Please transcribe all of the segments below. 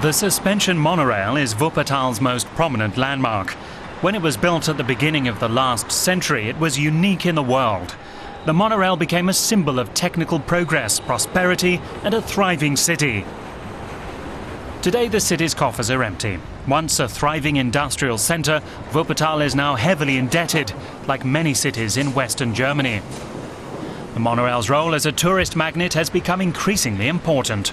The suspension monorail is Wuppertal's most prominent landmark. When it was built at the beginning of the last century, it was unique in the world. The monorail became a symbol of technical progress, prosperity and a thriving city. Today the city's coffers are empty. Once a thriving industrial centre, Wuppertal is now heavily indebted, like many cities in Western Germany. The monorail's role as a tourist magnet has become increasingly important.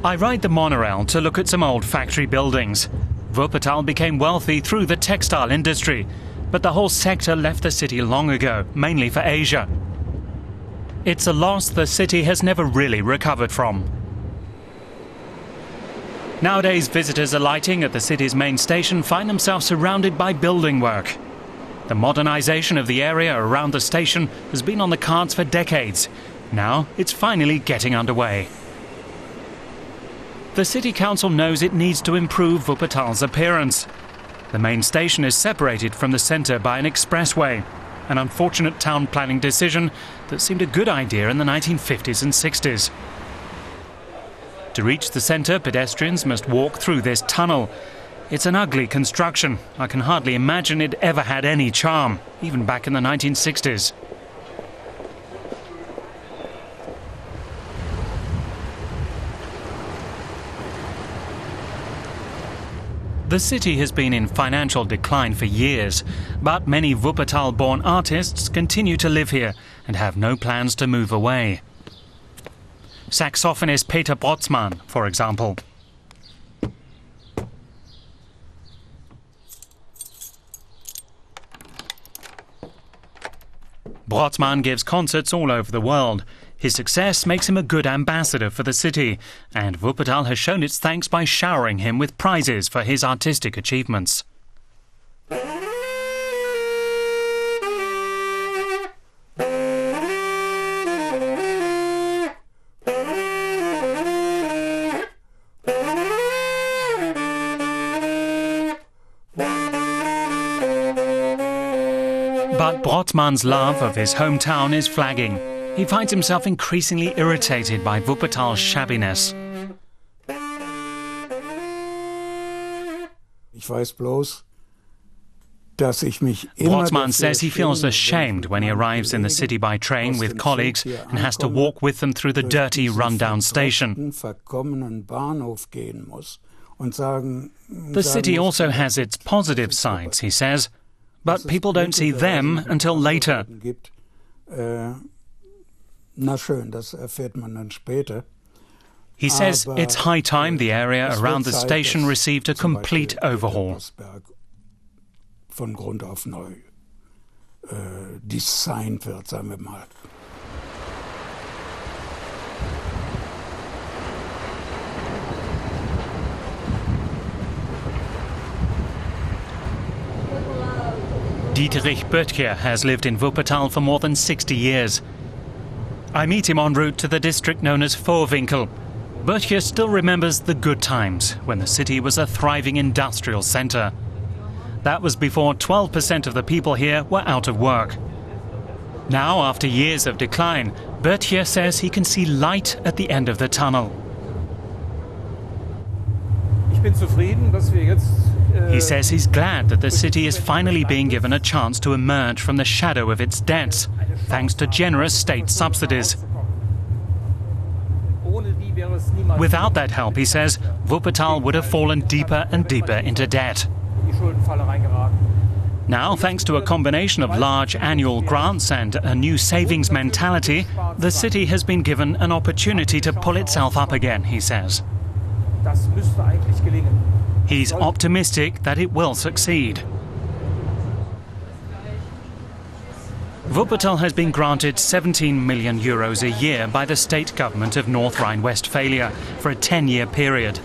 I ride the monorail to look at some old factory buildings. Wuppertal became wealthy through the textile industry, but the whole sector left the city long ago, mainly for Asia. It's a loss the city has never really recovered from. Nowadays, visitors alighting at the city's main station find themselves surrounded by building work. The modernization of the area around the station has been on the cards for decades. Now it's finally getting underway. The City Council knows it needs to improve Wuppertal's appearance. The main station is separated from the centre by an expressway, an unfortunate town planning decision that seemed a good idea in the 1950s and 60s. To reach the centre, pedestrians must walk through this tunnel. It's an ugly construction. I can hardly imagine it ever had any charm, even back in the 1960s. The city has been in financial decline for years, but many Wuppertal-born artists continue to live here and have no plans to move away. Saxophonist Peter Brotzmann, for example. Brotzmann gives concerts all over the world. His success makes him a good ambassador for the city, and Wuppertal has shown its thanks by showering him with prizes for his artistic achievements. But Brotzmann's love of his hometown is flagging. He finds himself increasingly irritated by Wuppertal's shabbiness. Brotzmann says he feels ashamed when he arrives in the city by train with colleagues and has to walk with them through the dirty, run-down station. The city also has its positive sides, he says, but people don't see them until later. He says it's high time the area around the station received a complete overhaul. Dietrich Böttcher has lived in Wuppertal for more than 60 years. I meet him en route to the district known as Vorwinkel. Böttcher still remembers the good times when the city was a thriving industrial centre. That was before 12% of the people here were out of work. Now, after years of decline, Böttcher says he can see light at the end of the tunnel. He says he's glad that the city is finally being given a chance to emerge from the shadow of its debts, thanks to generous state subsidies. Without that help, he says, Wuppertal would have fallen deeper and deeper into debt. Now, thanks to a combination of large annual grants and a new savings mentality, the city has been given an opportunity to pull itself up again, he says. He's optimistic that it will succeed. Wuppertal has been granted €17 million a year by the state government of North Rhine-Westphalia for a 10-year period.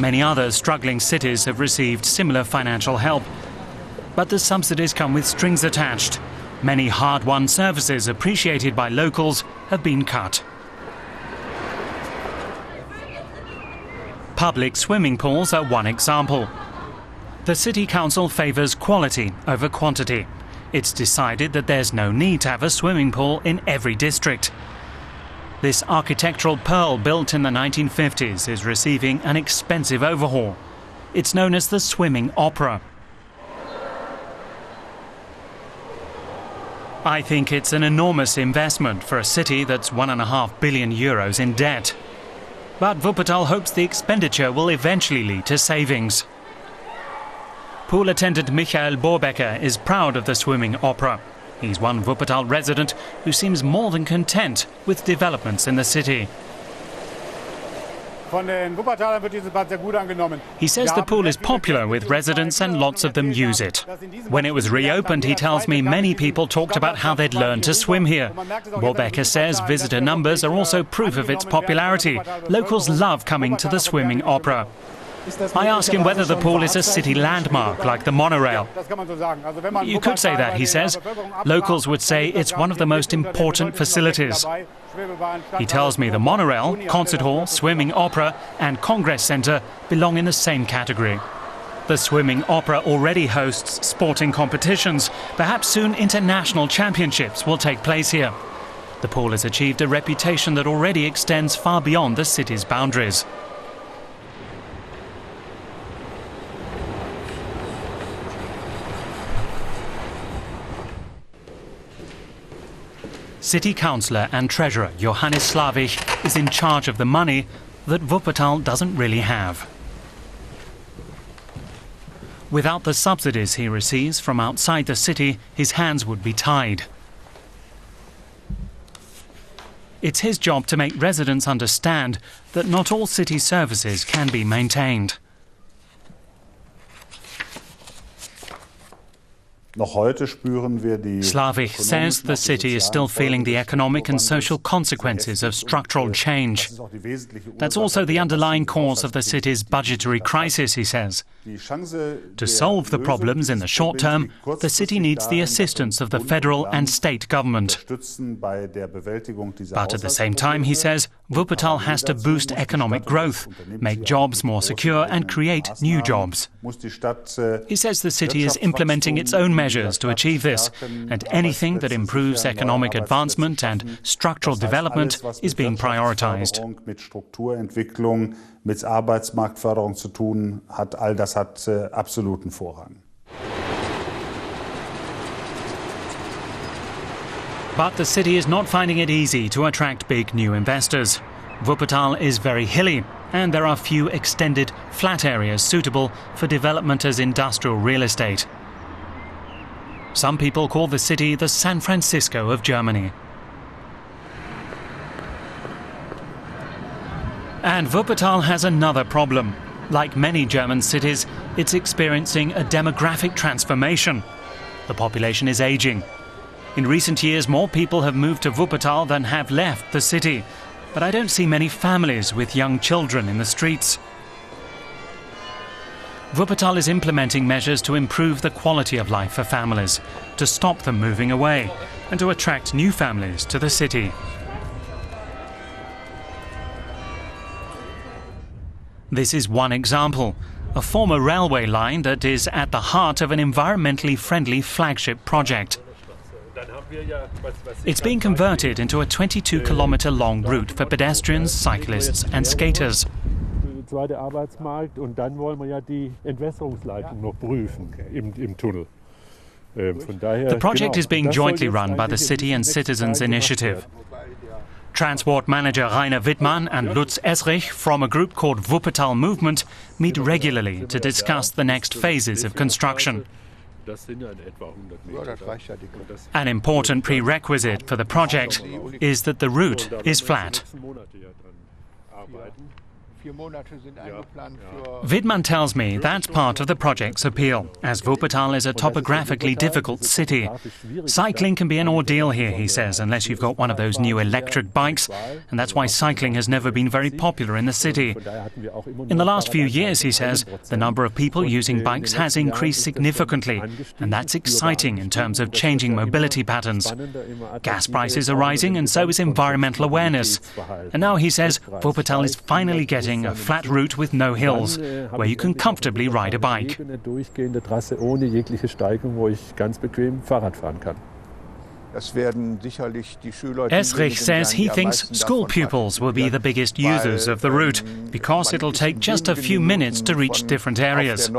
Many other struggling cities have received similar financial help. But the subsidies come with strings attached. Many hard-won services appreciated by locals have been cut. Public swimming pools are one example. The city council favours quality over quantity. It's decided that there's no need to have a swimming pool in every district. This architectural pearl built in the 1950s is receiving an expensive overhaul. It's known as the Swimming Opera. I think it's an enormous investment for a city that's €1.5 billion in debt. But Wuppertal hopes the expenditure will eventually lead to savings. Pool attendant Michael Borbecker is proud of the Swimming Opera. He's one Wuppertal resident who seems more than content with developments in the city. He says the pool is popular with residents and lots of them use it. When it was reopened, he tells me many people talked about how they'd learned to swim here. Borbecker says visitor numbers are also proof of its popularity. Locals love coming to the Swimming Opera. I ask him whether the pool is a city landmark like the monorail. You could say that, he says. Locals would say it's one of the most important facilities. He tells me the monorail, concert hall, swimming opera and congress centre belong in the same category. The Swimming Opera already hosts sporting competitions. Perhaps soon international championships will take place here. The pool has achieved a reputation that already extends far beyond the city's boundaries. City Councillor and Treasurer Johannes Slavich is in charge of the money that Wuppertal doesn't really have. Without the subsidies he receives from outside the city, his hands would be tied. It's his job to make residents understand that not all city services can be maintained. Slavich says the city is still feeling the economic and social consequences of structural change. That's also the underlying cause of the city's budgetary crisis, he says. To solve the problems in the short term, the city needs the assistance of the federal and state government. But at the same time, he says, Wuppertal has to boost economic growth, make jobs more secure and create new jobs. He says the city is implementing its own measures to achieve this, and anything that improves economic advancement and structural development is being prioritized. Mit Arbeitsmarktförderung zu tun hat, all das hat absoluten Vorrang. But the city is not finding it easy to attract big new investors. Wuppertal is very hilly, and there are few extended flat areas suitable for development as industrial real estate. Some people call the city the San Francisco of Germany. And Wuppertal has another problem. Like many German cities, it's experiencing a demographic transformation. The population is aging. In recent years, more people have moved to Wuppertal than have left the city. But I don't see many families with young children in the streets. Wuppertal is implementing measures to improve the quality of life for families, to stop them moving away, and to attract new families to the city. This is one example, a former railway line that is at the heart of an environmentally friendly flagship project. It's being converted into a 22-kilometer-long route for pedestrians, cyclists and skaters. Zweiter Arbeitsmarkt und dann wollen wir ja die Entwässerungsleitung noch prüfen im Tunnel. The project is being jointly run by the City and Citizens Initiative. Transport manager Rainer Wittmann and Lutz Esrich from a group called Wuppertal Movement meet regularly to discuss the next phases of construction. An important prerequisite for the project is that the route is flat. Wittmann tells me that's part of the project's appeal, as Wuppertal is a topographically difficult city. Cycling can be an ordeal here, he says, unless you've got one of those new electric bikes, and that's why cycling has never been very popular in the city. In the last few years, he says, the number of people using bikes has increased significantly, and that's exciting in terms of changing mobility patterns. Gas prices are rising, and so is environmental awareness. And now, he says, Wuppertal is finally getting creating a flat route with no hills, where you can comfortably ride a bike. Durchgehende Trasse ohne jegliche Steigung, wo ich ganz bequem Fahrrad fahren kann. Esrich says he thinks school pupils will be the biggest users of the route, because it'll take just a few minutes to reach different areas.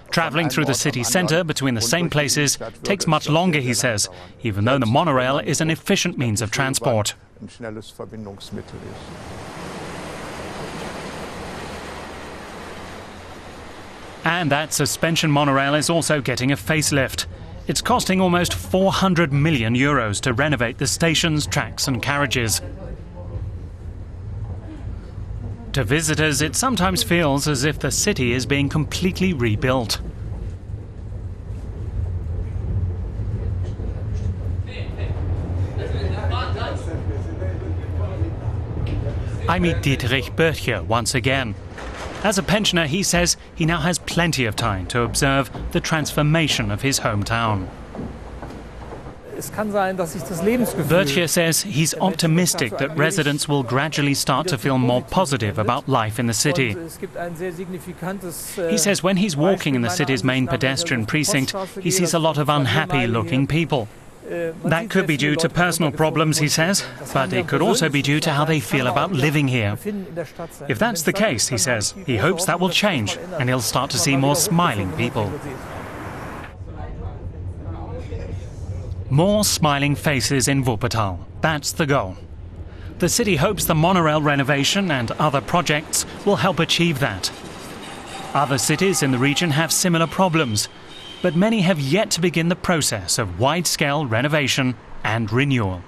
Travelling through the city centre between the same places takes much longer, he says, even though the monorail is an efficient means of transport. And that suspension monorail is also getting a facelift. It's costing almost 400 million euros to renovate the stations, tracks and carriages. To visitors, it sometimes feels as if the city is being completely rebuilt. I meet Dietrich Böttcher once again. As a pensioner, he says he now has plenty of time to observe the transformation of his hometown. Böttcher says he's optimistic that residents will gradually start to feel more positive about life in the city. He says when he's walking in the city's main pedestrian precinct, he sees a lot of unhappy-looking people. That could be due to personal problems, he says, but it could also be due to how they feel about living here. If that's the case, he says, he hopes that will change and he'll start to see more smiling people. More smiling faces in Wuppertal. That's the goal. The city hopes the monorail renovation and other projects will help achieve that. Other cities in the region have similar problems, but many have yet to begin the process of wide-scale renovation and renewal.